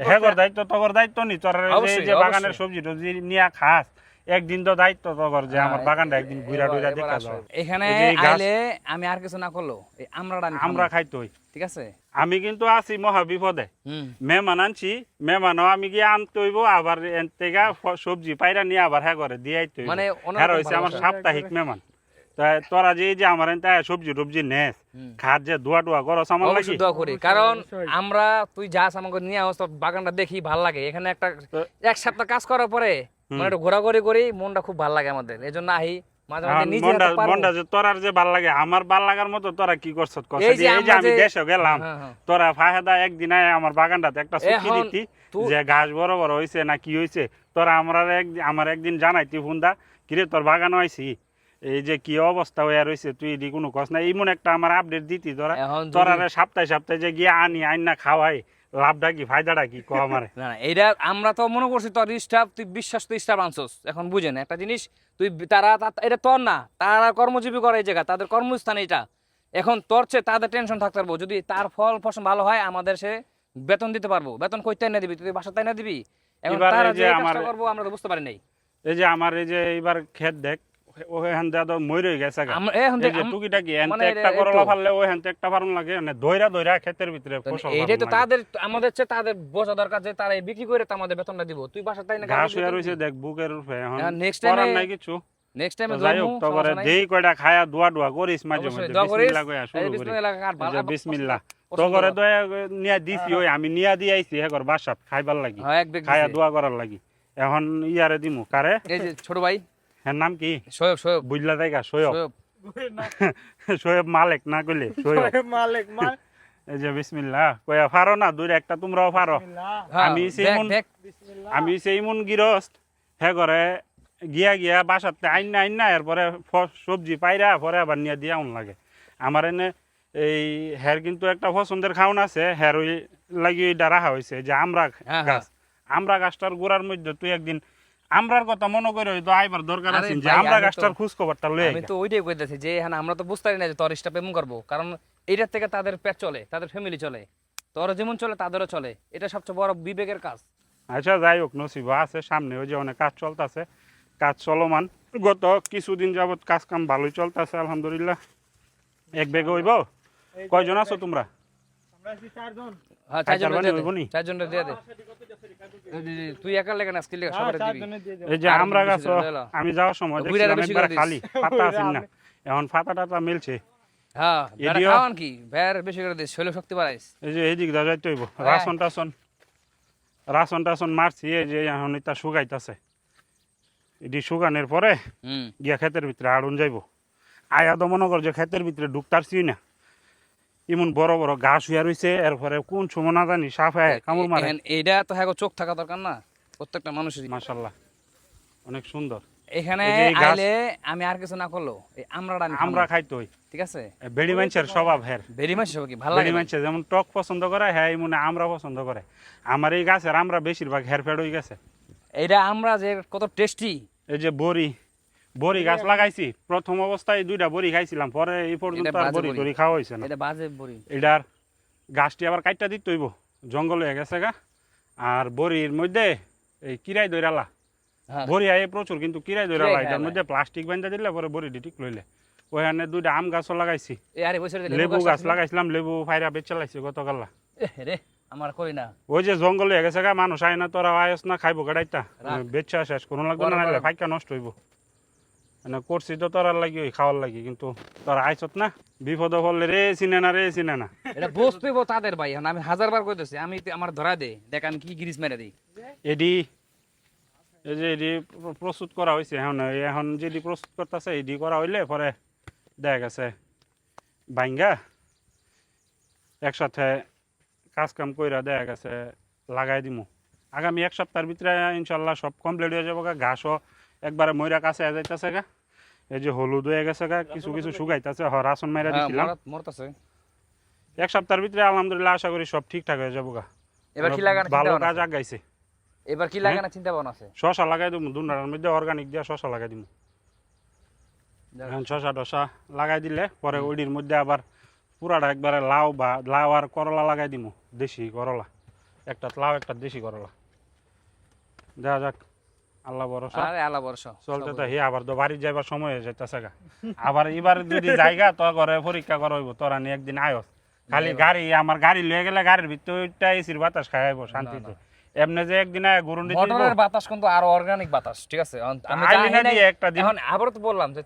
হ্যাঁ দায়িত্ব তোর দায়িত্ব নি তোর অবশ্যই, যে বাগানের অবশ্যই। সবজি টবজি নিয়ে খাস একদিন তো দায়িত্ব তোর যে আমার বাগানটা একদিন ঘুরা টুরা দেখা যাও এখানে এই যে এই গাছ আইলে আমি আর কিছু না করলো এই আমরাটা আমি আমরা খামু। খাইতোই ঠিক আছে। আমি কিন্তু আছি মহা বিপদে হুম। মেহমান আনছি মেহমানও আমি গিয়ে আনতে হইব আবার এন থেকে সবজি পাইরা নিয়ে আবার হ্যাঁ করে দিয়ে আইতে হইব মানে হ্যাঁ অন্যরকম হইছে আমার ভালোবাসা। সাপ্তাহিক মেহমান তাই তোরা যে এই যে আমার এনতে সবজি টবজি নেস হুম। খাত যে দোয়া টোয়া করস আমার লাগি অবশ্যই দোয়া করি, কারণ আমরা তুই যাস আমাকে নিয়ে আসতো বাগানটা দেখি ভাল লাগে। এখানে একটা তো- এক সপ্তাহ কাজ করার পরে মানে একটু ঘোরাঘুরি করি, মনটা খুব ভালো লাগে আমাদের। এই জন্য আহি মাঝে মাঝে নিজে মনটা হাতে পারবো। মনটা যে তোরার যে ভাল লাগে আমার ভাল লাগার মতো তোরা কি করছত কস এই যে এই যে আমরা আমি যে- দেশে গেলাম হ্যাঁ, হ্যাঁ। তোরা ফাহেদা একদিন আয় আমার বাগানটাতে একটা চুক্তি এখন দিতি তু- যে ঘাস বড় বড় হইছে না কি হইছে তোরা আমার একদিন জানাইতি ফোনদা কিরে তোর বাগান হইছি এই যে কি অবস্থা হইয়া রইছে তুই এডি কোনো কস না এমন একটা আমার আপডেট দিতি তোরা এখন যদি- তোরা সপ্তাহে সপ্তাহে যে গিয়ে আইন না খাওয়াই লাভটা কি ফায়দাটা কি ক আমারে না না, এইটা আমরা তো মনে করছি তোর স্টাফ, তুই বিশ্বাস তো স্টাফ আনছস। এখন বুঝেন একটা জিনিস, তুই এটা তোর না, তারা কর্মজীবী করে এই জায়গা, তাদের কর্মস্থান এটা। এখন তোর চেয়ে তাদের টেনশন থাকতে পারবো, যদি তার ফল ফসল ভালো হয় আমাদের সে বেতন দিতে পারবো। বেতন কই তাই না দিবি, তুই বাসা তাই না দিবি। এখন এবার তারা এই যে যে কাজটা আমার- করবো আমরা তো বুঝতে পারি নাই। এই যে আমার এই যে এইবার ক্ষেত দেখ ওখান তো মই রয়ে গেছে গা। এখন এই যে টুকিটাকি এনতে মানে একটা এই করলা তো- ফাললে ওই হেনতে একটা ফার্ম লাগে মানে দইরা ক্ষেতের ভিতরে ফসল এইটাই তো ফার্ম লাগে। তাদের, আমাদের চেয়ে তাদের বোঝা দরকার যে তারা এই বিক্রি করে তো আমাদের বেতনটা দিব। তুই বাসা তাই না ঘাস হয়ে রয়েছে দেখ বুকের উপরে এখন এখন next করার time-এ নাই কিছু নেক্সট টাইমে তো যাই হোক তো করে যেই কয়টা খায়া দোয়া করিস মাঝে অবশ্যই মধ্যে দোয়া করিস। বিসমিল্লাহ কইয়া শুরু করি বিসমিল্লাহ বিসমিল্লাহ তো করে দয়া নিয়া দিছি ওই আমি নিয়া দি আইছি একবার বাসাত খাইবার লাগি হ্যাঁ, এক বেগ খায়া দিছে। দোয়া করার লাগি এখন ইয়ারে দিমু কারে এই যে ছোট ভাই হ্যাঁ নাম কি শোয়েব, শোয়েব, বুঝলা জায়গা সৈয়ব শোয়েব। সৈয়ব মালিক না কইলে সৈয়ব মালিক মাল এই যে বিসমিল্লাহ কইয়া ফারো না দুই একটা তোমরাও ফারো হ্যাঁ, আমি দেখ, সেইমন দেখ। আমি সেইমন গিরস্ত হে করে গিয়া বাসাতে আইন না এরপরে সবজি পাইরা পরে আবার নিয়ে দিয়া লাগে আমার এনে এই হের কিন্তু একটা পছন্দের খাওন আছে হের ওই লাগি ওইটা রাখা হয়েছে যে আমরা হ্যাঁ, গাছ আমরা গাছটার গোড়ার মধ্যে তুই একদিন আমরার কথা মনে করে হয়তো আইবার দরকার আরে আছে যে ভাই, আমরা আমি তো- গাছটার খোঁজ খবরটা লয়ে আমি তো ওইটাই কইতেছি যে হ্যাঁ আমরা তো বুঝতে পারি না যে তোর স্টাফ এমন করবো, কারণ এইটার থেকে তাদের পেট চলে, তাদের ফ্যামিলি চলে, তোর যেমন চলে তাদেরও চলে। এটা সবচেয়ে বড় বিবেকের কাজ। আচ্ছা যাই হোক নসিবা আছে সামনে ওই যে অনেক কাজ চলতেছে কাজ চলমান গত কিছুদিন যাবত কাজ কাম ভালোই চলতেছে আলহামদুলিল্লাহ এক বেগে হইব কয়জন আছো তোমরা আমরা আছি চারজন হ্যাঁ, চার চারজনের বানি দিয়ে দে, হইবো নি? চারজনের দিয়ে দে। এই যে, তুই একা লেগে না, স্কিল লেগে সবার দিবি। চারজনের দিয়ে এই যে আর আমরা বেশি গাছ করে দিলা। আমি যাওয়ার সময় বুইড়ারে দেখছিলাম বেশি একবার করে দিস। খালি পাতা আছেন না এখন পাতা টাতা মিলছে হ্যাঁ, বেটা এদিও- খাওয়ান কি ভের বেশি করে দিস, শরীর শক্তি বাড়াইস। এই যে এইদিক দা যাইতে হইব হ্যাঁ। রাসন টাসন মারছি এই যে এখন এটা শুকাইতাছে এটি শুকানোর পরে হুম। গিয়া ক্ষেতের ভিতরে আড়ুন যাইব আয়া তো মনে কর যে ক্ষেতের ভিতরে ঢুকতারছি না এমন বড় বড় ঘাস হইয়া রয়েছে এরপরে কোন সময় না জানি সাপ হয় কামড় মারে এখন এইটা তো হ্যাঁ চোখ থাকা দরকার না প্রত্যেকটা মানুষেরই। মাশাল্লাহ অনেক সুন্দর এখানে এই যে এই গাছ- আইলে আমি আর কিছু না করলো এই আমরাটা আমি আমরা খামু। খাইতে হই ঠিক আছে। বেড়ি মানুষের স্বভাব হের ভেরি মাছ কি ভালো বেড়ি লাগে। মানুষের যেমন টক পছন্দ করে হ্যাঁ মনে আমরা পছন্দ করে আমার এই গাছের আমরা বেশিরভাগ হেরফেড হয়ে গেছে এইটা আমরা যে কত টেস্টি। এই যে বড়ি গাছ লাগাইছি প্রথম অবস্থায় 2টা বড়ি খাইছিলাম পরে এই পর্যন্ত এটা আর বাজে বড়ি বড়ি। টড়ি খাওয়া হয়েছে না এটা বাজে বড়ি। এটার গাছটি আবার কাটটা দিতে হইব জঙ্গল হয়ে গেছে গা আর বড়ির মধ্যে এই কিরাই দৈরালা হ্যাঁ। বড়ি আয়ে প্রচুর কিন্তু কিরাই দৈরালা কিরাই এটার খায় মধ্যে প্লাস্টিক বান্ধা দিলে পরে বড়ি ঠিক লইলে ওখানে 2টা আম গাছও লাগাইছি এই আরে বসে লেবু গাছ লাগাইছিলাম লেবু ফাইরা বেচে লাইছি গতকাল রে আমার করি না। ওই যে জঙ্গল হয়ে গেছে গা মানুষ আয় না তোরা আয়স না খাইবো গাড়াইতা রাখ। বেচা শেষ করুন লাগবে না বড় নাহলে বড়। ফাইকা নষ্ট হইব মানে করছি তো তোরার লাগি ওই খাওয়ার লাগি কিন্তু তোরা আইসত না বিপদ পড়লে রে চিনে না এটা বসতেইব তাদের ভাই। এখন আমি 1000 বার কইতেছি, আমি আমার ধরা দে দেখ আমি কি গিরিস মেরে দিই। এডি এই যে এডি প্রস্তুত করা হয়েছে এখন যেটি প্রস্তুত করতেছে এডি করা হইলে পরে দেখা গেছে বাইঙ্গা একসাথে কাজ কাম কইরা দেখা গেছে লাগাই দিমু আগামী 1 সপ্তাহের ভিতরে ইনশাল্লাহ সব কমপ্লিট হয়ে যাবো গা ঘাসও একবারে ময়রা কাছে যাইতেছে গা এই যে হলুদ হয়ে গেছে গা কিছু শুকাইতেছে রাসন মাইরা হ্যাঁ, দিছিলাম মরতাছে। 1 সপ্তাহের ভিতরে আলহামদুলিল্লাহ আশা করি সব ঠিকঠাক হয়ে যাবো গা এবার কি লাগানোর ভালো চিন্তা কাজ ভাবনা আছে? আগাইছে এবার কি লাগানোর চিন্তা ভাবনা আছে? শশা লাগাই দিমু দুনার মধ্যে অর্গানিক দিয়া শশা লাগাই দিমু এখন শশা টশা লাগাই দিলে পরে ওইটির মধ্যে আবার পুরাটা একবারে লাউ আর করলা লাগাই দিমু দেশি করলা একটা লাউ একটা দেশি করলা দেখা যাক আল্লাহ ভরসা আরে আল্লাহ ভরসা চলতে তো হে আবার তো বাড়ি যাইবার সময় হয়ে যাইতেছে গা আবার এবার যদি জায়গা তো করে পরীক্ষা করা হইব তোরা নিয়ে একদিন আয়স খালি গাড়ি আমার গাড়ি লয়ে গেলে গাড়ির ভিতরটা এসির বাতাস খাইব শান্তিতে এমনি যে একদিন গুরুন দিতে মোটরের বাতাস কিন্তু আরো অর্গানিক বাতাস ঠিক আছে আমি আইলি না জানি না দিয়ে একটা দিন এখন আবার তো বললাম যে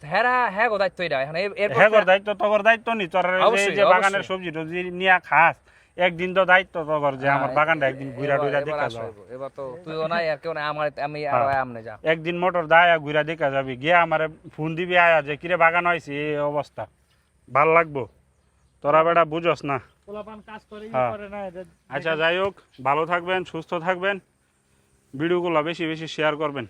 হ্যাঁ গো দায়িত্ব এটা এখন এরপর হ্যাঁ তোর দায়িত্ব তোর দায়িত্ব নি তোর এই অবশ্যই, যে বাগানের অবশ্যই। সবজি টবজি নিয়ে খাস একদিন তো দায়িত্ব তোর যে আমার হ্যাঁ, বাগানটা একদিন ঘুরা টুরা এবার দেখা আসো, যাও এবার তো তুইও নাই আর কেউ নাই আমি আর আমনে যা একদিন মোটর দায়া ঘুরা দেখা যাবি গিয়ে আমার ফোন দিবি আয়া যে কিরে বাগান হয়েছে এই অবস্থা ভাল লাগবো তোরা বেটা বুঝস না পোলাপান কাজ করে হ্যাঁ। করে না এদের আচ্ছা যাই হোক ভালো থাকবেন সুস্থ থাকবেন ভিডিওগুলো বেশি বেশি শেয়ার করবেন